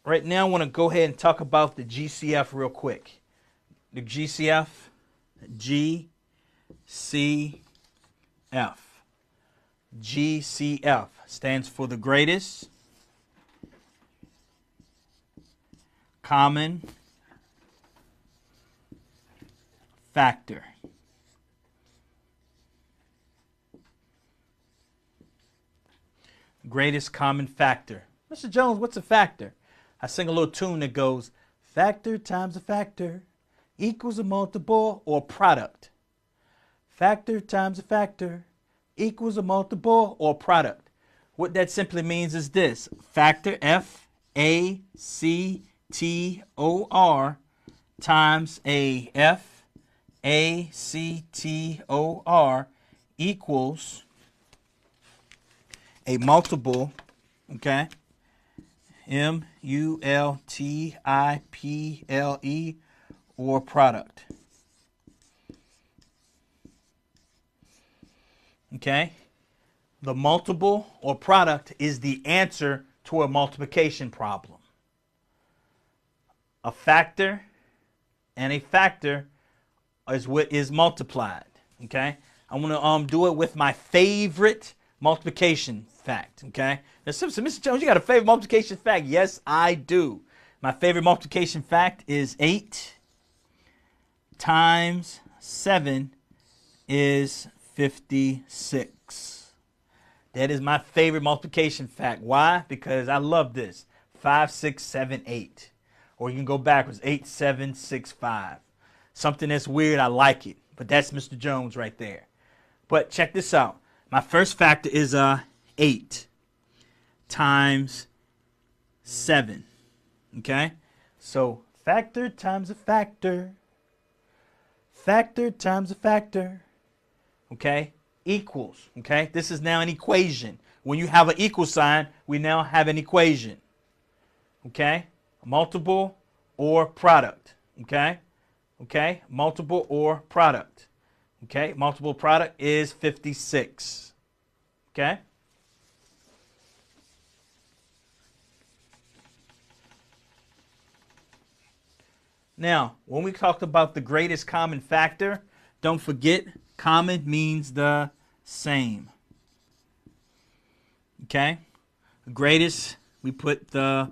right now I want to go ahead and talk about the GCF real quick. The GCF, GCF. GCF stands for the greatest common factor. Greatest common factor. Mr. Jones, what's a factor? I sing a little tune that goes, factor times a factor equals a multiple or product. Factor times a factor equals a multiple or product. What that simply means is this. Factor, F-A-C-T-O-R, times a F-A-C-T-O-R equals a multiple, okay, M-U-L-T-I-P-L-E, or product. Okay, the multiple or product is the answer to a multiplication problem. A factor and a factor is what is multiplied. Okay, I want to do it with my favorite multiplication fact. Okay, now, so Mr. Jones, you got a favorite multiplication fact? Yes, I do. My favorite multiplication fact is 8 times 7 is 56. That is my favorite multiplication fact. Why? Because I love this. 5, 6, 7, 8. Or you can go backwards. 8, 7, 6, 5. Something that's weird, I like it. But that's Mr. Jones right there. But check this out. My first factor is 8 times 7. Okay? So factor times a factor. Factor times a factor. Okay? Equals. Okay? This is now an equation. When you have an equal sign, we now have an equation. Okay? Multiple or product. Okay? Okay? Multiple or product. Okay? Multiple product is 56. Okay? Now, when we talked about the greatest common factor, don't forget, common means the same. Okay? Greatest, we put the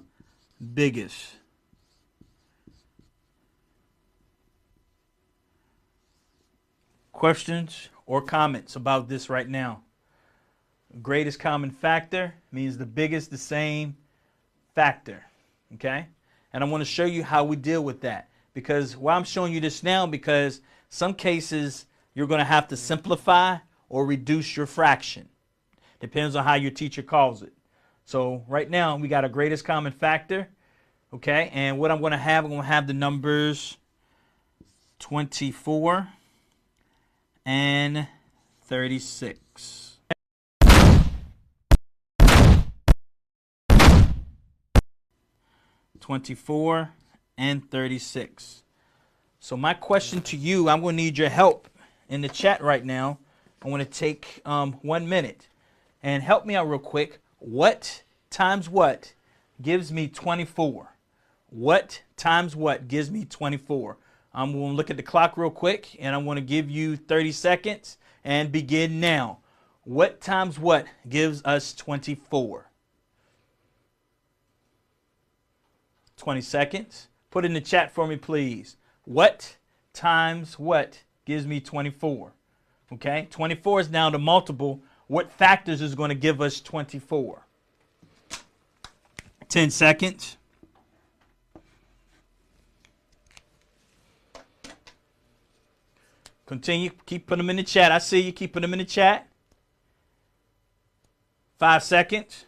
biggest. Questions or comments about this right now? Greatest common factor means the biggest, the same factor. Okay? And I want to show you how we deal with that. Because why I'm showing you this now, because some cases you're going to have to simplify or reduce your fraction. Depends on how your teacher calls it. So right now we got a greatest common factor. Okay, and what I'm going to have the numbers 24 and 36. $24 and 36. So my question to you, I'm going to need your help in the chat right now. I want to take 1 minute and help me out real quick. What times what gives me 24? What times what gives me 24? I'm going to look at the clock real quick, and I'm going to give you 30 seconds and begin now. What times what gives us 24? 20 seconds. Put in the chat for me, please. What times what gives me 24? Okay, 24 is now the multiple. What factors is going to give us 24? 10 seconds. Continue. Keep putting them in the chat. I see you. Keep putting them in the chat. 5 seconds.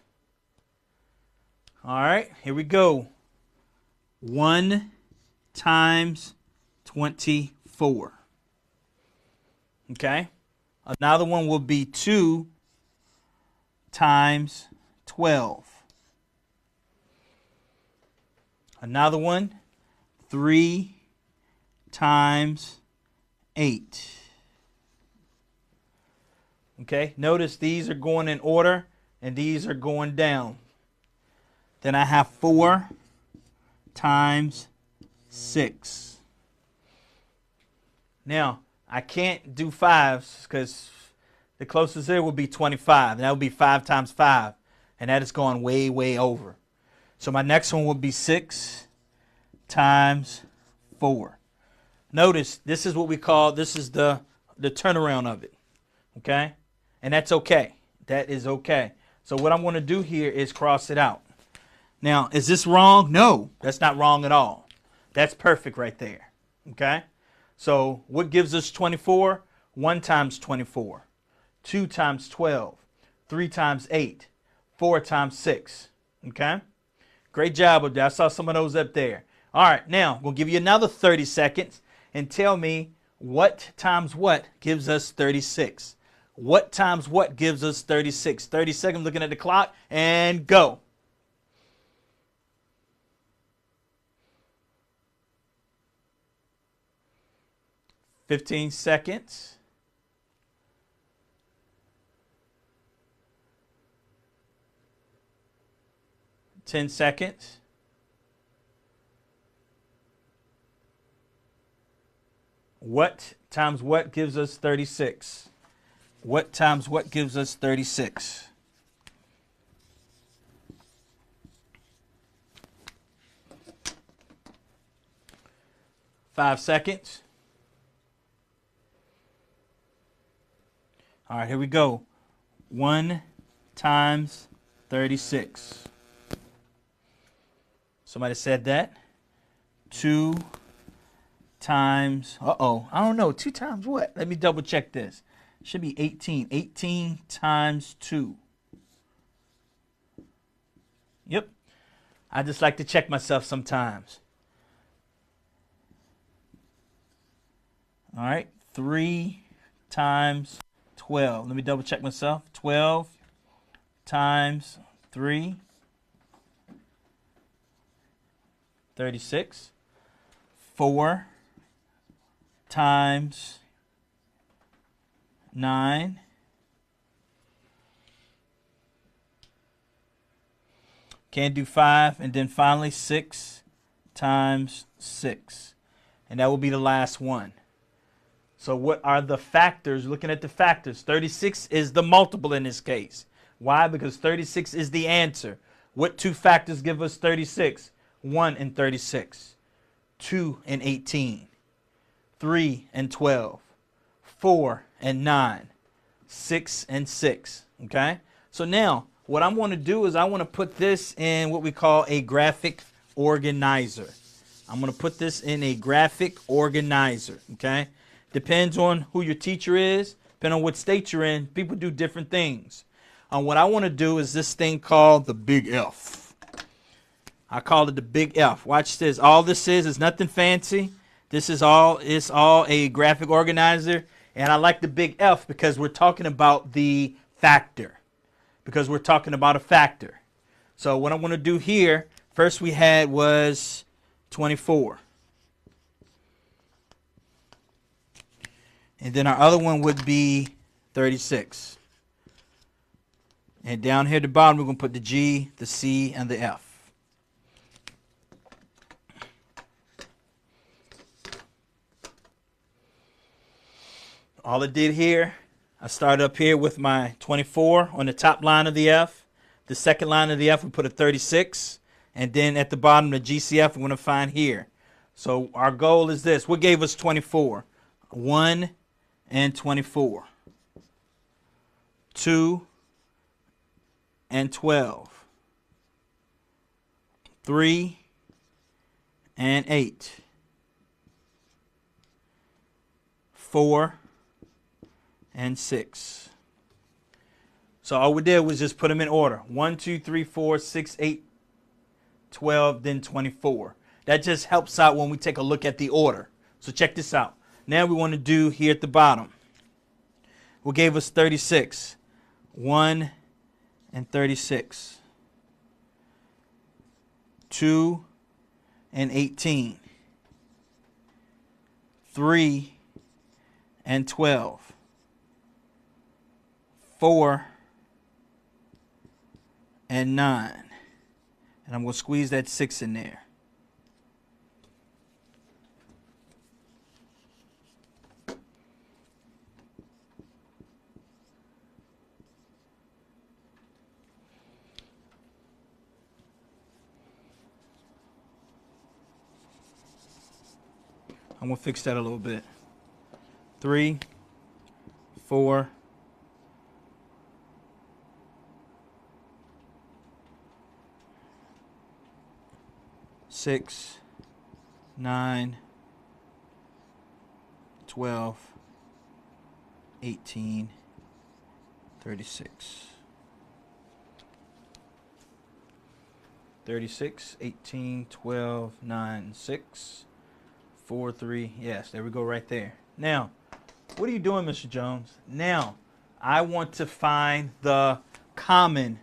All right, here we go. 1 times 24. Okay. Another one will be 2 times 12. Another one, 3 times 8. Okay. Notice these are going in order and these are going down. Then I have 4 times 6. Now, I can't do 5s because the closest there would be 25. And that would be 5 times 5. And that is going way, way over. So my next one would be 6 times 4. Notice, this is what we call, this is the turnaround of it. Okay? And that's okay. That is okay. So what I'm going to do here is cross it out. Now, is this wrong? No, that's not wrong at all. That's perfect right there. Okay? So what gives us 24? 1 times 24. 2 times 12. 3 times 8. 4 times 6. Okay? Great job up there. I saw some of those up there. All right, now we'll give you another 30 seconds and tell me what times what gives us 36. What times what gives us 36? 30 seconds looking at the clock and go. $15 seconds. $10 seconds. What times what gives us 36? What times what gives us 36? $5 seconds. All right, here we go. 1 times 36. Somebody said that. 2 times, I don't know. 2 times what? Let me double check this. It should be 18. 18 times 2. Yep. I just like to check myself sometimes. All right. 3 times 12. Let me double check myself. 12 times 3. 36. 4 times 9. Can't do 5. And then finally 6 times 6. And that will be the last one. So what are the factors? Looking at the factors, 36 is the multiple in this case. Why? Because 36 is the answer. What 2 factors give us 36? 1 and 36. 2 and 18. 3 and 12. 4 and 9. 6 and 6. Okay? So now, what I want to do is I want to put this in what we call a graphic organizer. I'm going to put this in a graphic organizer. Okay? Depends on who your teacher is. Depending on what state you're in, people do different things. What I want to do is this thing called the big F. I call it the big F. Watch this. All this is nothing fancy. This is all, it's all a graphic organizer. And I like the big F because we're talking about the factor. Because we're talking about a factor. So what I want to do here, first we had was 24. And then our other one would be 36. And down here at the bottom, we're going to put the G, the C, and the F. All I did here, I started up here with my 24 on the top line of the F. The second line of the F, we put a 36. And then at the bottom, the GCF, we're going to find here. So our goal is this. What gave us 24? 1 and 24. 2 and 12. 3 and 8. 4 and 6. So all we did was just put them in order. 1, 2, 3, 4, 6, 8, 12, then 24. That just helps out when we take a look at the order. So check this out. Now we want to do here at the bottom. What gave us 36? 1 and 36. 2 and 18. 3 and 12. 4 and 9. And I'm going to squeeze that 6 in there. I'm going to fix that a little bit. 3, 4, 6, 9, 12, 18, 36. 36, 18, 12, 9, 6, 4, 3. Yes, there we go right there. Now, what are you doing, Mr. Jones? Now, I want to find the common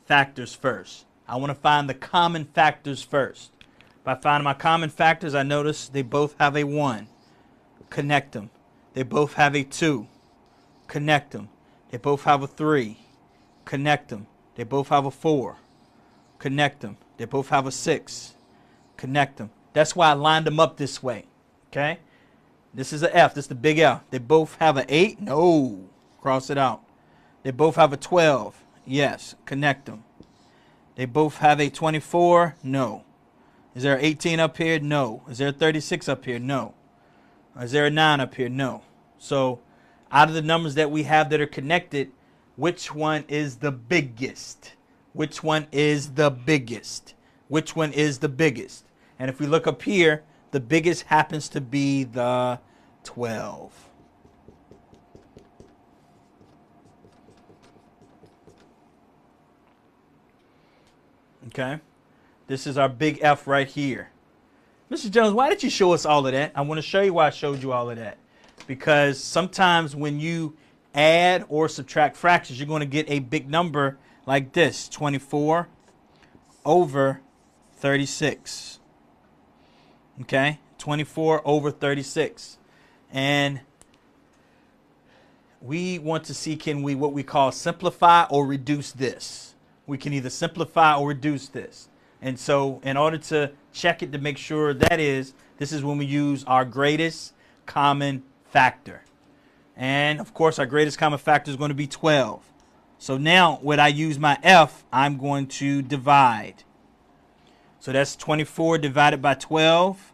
factors first. I want to find the common factors first. By finding my common factors, I notice they both have a 1. Connect them. They both have a 2. Connect them. They both have a 3. Connect them. They both have a 4. Connect them. They both have a 6. Connect them. That's why I lined them up this way. Okay? This is an F. This is the big F. They both have an 8. No. Cross it out. They both have a 12. Yes. Connect them. They both have a 24. No. Is there an 18 up here? No. Is there a 36 up here? No. Is there a 9 up here? No. So out of the numbers that we have that are connected, which one is the biggest? Which one is the biggest? Which one is the biggest? And if we look up here, the biggest happens to be the 12. Okay? This is our big F right here. Mr. Jones, why did you show us all of that? I want to show you why I showed you all of that. Because sometimes when you add or subtract fractions, you're going to get a big number like this, 24 over 36. Okay, 24 over 36. And we want to see, can we, what we call simplify or reduce this. We can either simplify or reduce this. And so in order to check it to make sure this is when we use our greatest common factor. And of course, our greatest common factor is going to be 12. So now when I use my F, I'm going to divide. So that's 24 divided by 12.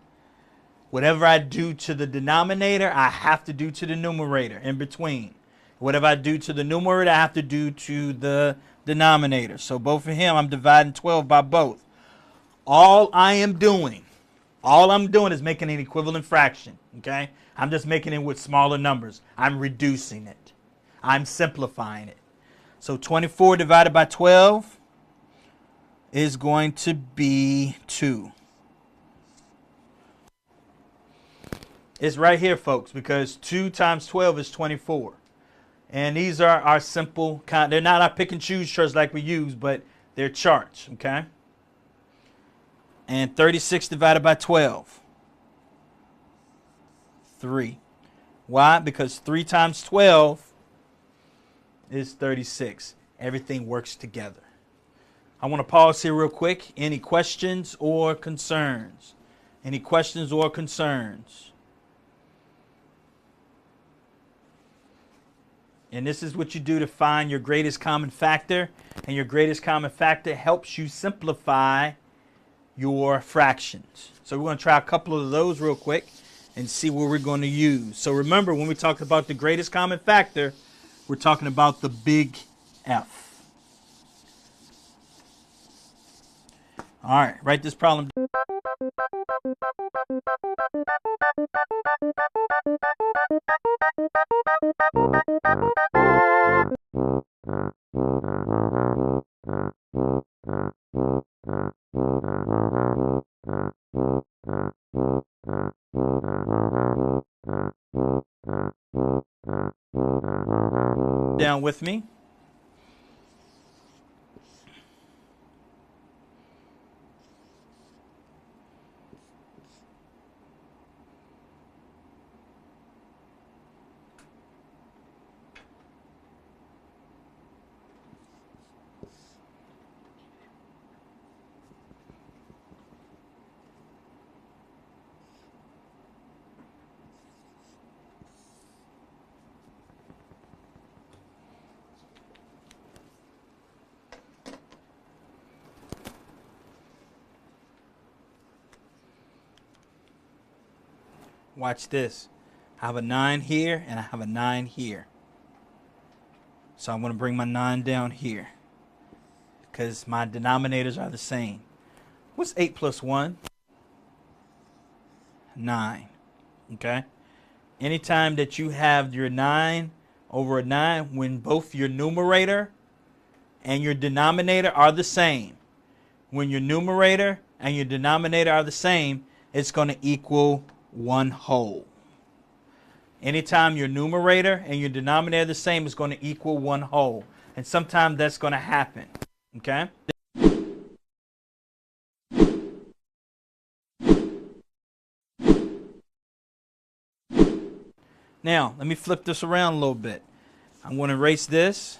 Whatever I do to the denominator, I have to do to the numerator in between. Whatever I do to the numerator, I have to do to the denominator. So both of him, I'm dividing 12 by both. All I'm doing is making an equivalent fraction. Okay? I'm just making it with smaller numbers. I'm reducing it. I'm simplifying it. So 24 divided by 12 is going to be 2. It's right here, folks, because 2 times 12 is 24. And these are our simple kind. They're not our pick and choose charts like we use, but they're charts, okay? And 36 divided by 12. 3. Why? Because 3 times 12 is 36. Everything works together. I want to pause here real quick. Any questions or concerns? Any questions or concerns? And this is what you do to find your greatest common factor. And your greatest common factor helps you simplify your fractions. So we're going to try a couple of those real quick and see what we're going to use. So remember, when we talk about the greatest common factor, we're talking about the big F. All right, write this problem. Down with me. Watch this. I have a 9 here and I have a 9 here. So I'm going to bring my 9 down here because my denominators are the same. What's 8 plus 1? 9. Okay? Anytime that you have your 9 over a 9, when both your numerator and your denominator are the same, when your numerator and your denominator are the same, it's going to equal 1 whole. Anytime your numerator and your denominator are the same, it's going to equal 1 whole. And sometimes that's going to happen. Okay? Now, let me flip this around a little bit. I'm going to erase this.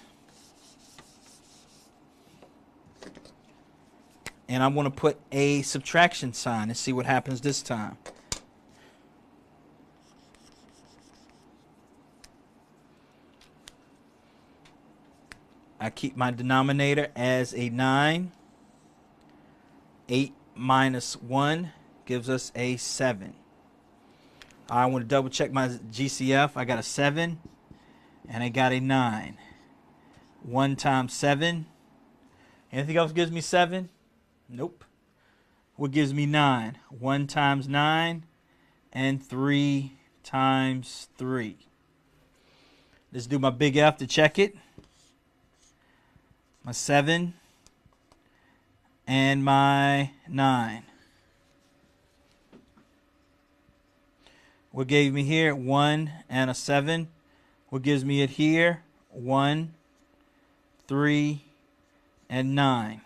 And I'm going to put a subtraction sign and see what happens this time. I keep my denominator as a 9. 8 minus 1 gives us a 7. I want to double check my GCF. I got a 7 and I got a 9. 1 times 7. Anything else gives me 7? Nope. What gives me 9? 1 times 9 and 3 times 3. Let's do my big F to check it. My 7 and my 9. What gave me here? 1 and a 7. What gives me it here? 1, 3, and 9.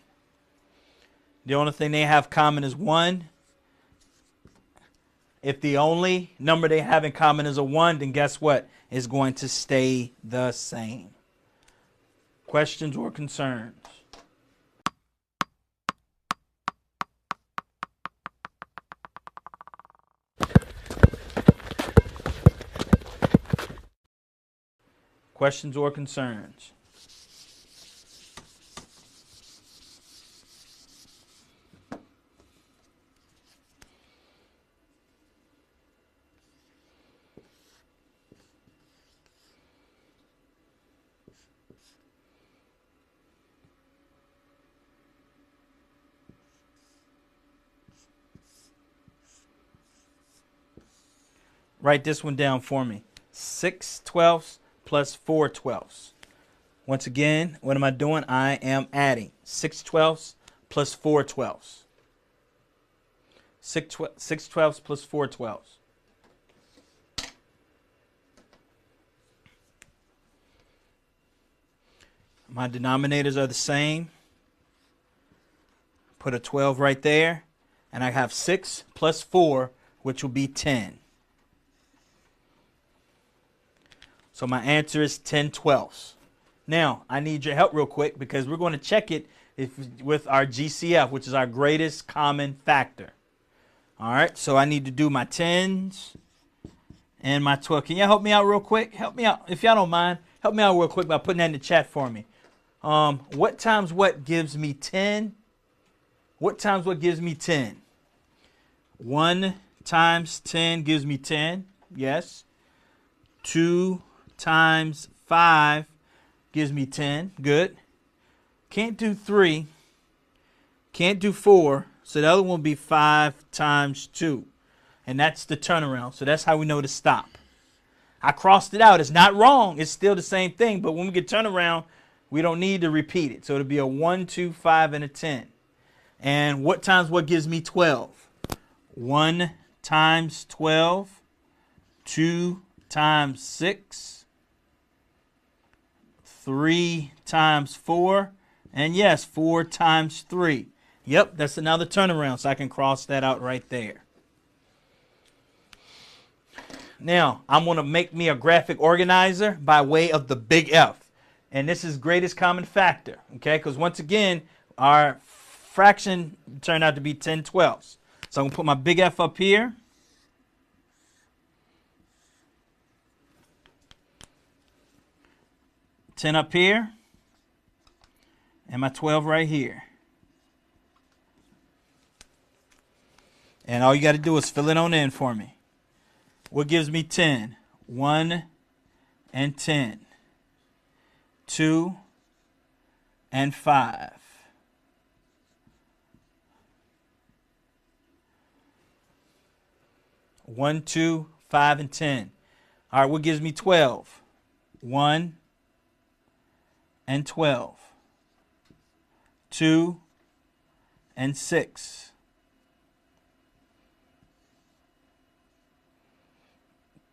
The only thing they have common is 1. If the only number they have in common is a 1, then guess what? It's going to stay the same. Questions or concerns? Questions or concerns? Write this one down for me. 6/12 plus 4/12. Once again, what am I doing? I am adding 6/12 plus 4/12. 6/12 plus 4/12. My denominators are the same. Put a 12 right there. And I have 6 plus 4, which will be 10. So my answer is 10/12. Now, I need your help real quick because we're going to check it with our GCF, which is our greatest common factor. All right, so I need to do my 10s and my 12. Can y'all help me out real quick? Help me out. If y'all don't mind, help me out real quick by putting that in the chat for me. What times what gives me 10? What times what gives me 10? 1 times 10 gives me 10. Yes. 2 times 5 gives me 10. Good. Can't do 3. Can't do 4. So the other one will be 5 times 2. And that's the turnaround. So that's how we know to stop. I crossed it out. It's not wrong. It's still the same thing. But when we get turnaround, we don't need to repeat it. So it'll be a 1, 2, 5, and a 10. And what times what gives me 12? 1 times 12. 2 times 6. 3 times 4. And yes, 4 times 3. Yep, that's another turnaround. So I can cross that out right there. Now, I'm going to make me a graphic organizer by way of the big F. And this is greatest common factor. Okay, because once again, our fraction turned out to be 10/12. So I'm going to put my big F up here. Ten up here. And my 12 right here. And all you got to do is fill it on in for me. What gives me 10? 1 and 10. 2 and 5. 1, 2, 5, and 10. All right, what gives me 12? 1 and 12. 2 and 6.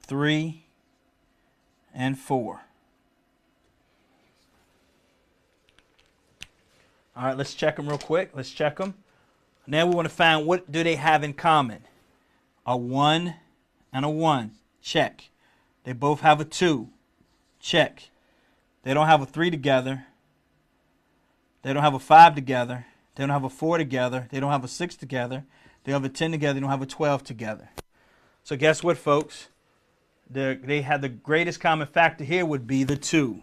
3 and 4. All right, let's check them real quick. Let's check them. Now we want to find what do they have in common. A 1 and a 1. Check. They both have a 2. Check. They don't have a 3 together. They don't have a 5 together. They don't have a 4 together. They don't have a 6 together. They have a 10 together. They don't have a 12 together. So guess what, folks? They have the greatest common factor here would be the 2.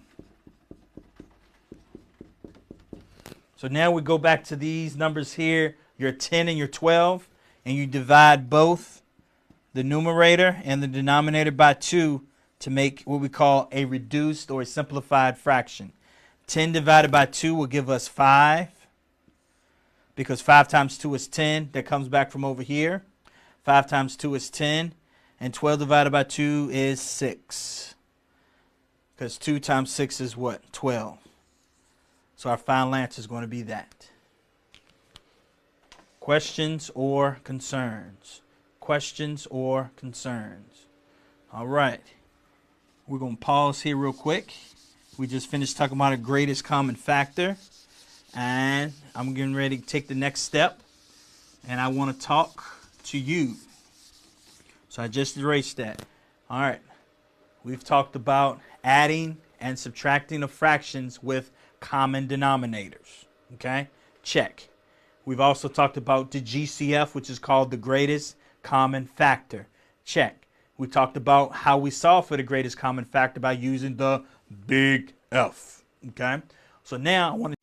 So now we go back to these numbers here, your 10 and your 12, and you divide both the numerator and the denominator by 2 to make what we call a reduced or a simplified fraction. 10 divided by 2 will give us 5, because 5 times 2 is 10. That comes back from over here. 5 times 2 is 10, and 12 divided by 2 is 6, because 2 times 6 is what? 12. So our final answer is going to be that. Questions or concerns? Questions or concerns? All right. We're going to pause here real quick. We just finished talking about a greatest common factor. And I'm getting ready to take the next step. And I want to talk to you. So I just erased that. All right. We've talked about adding and subtracting of fractions with common denominators. Okay? Check. We've also talked about the GCF, which is called the greatest common factor. Check. We talked about how we solve for the greatest common factor by using the big F. Okay? So now I want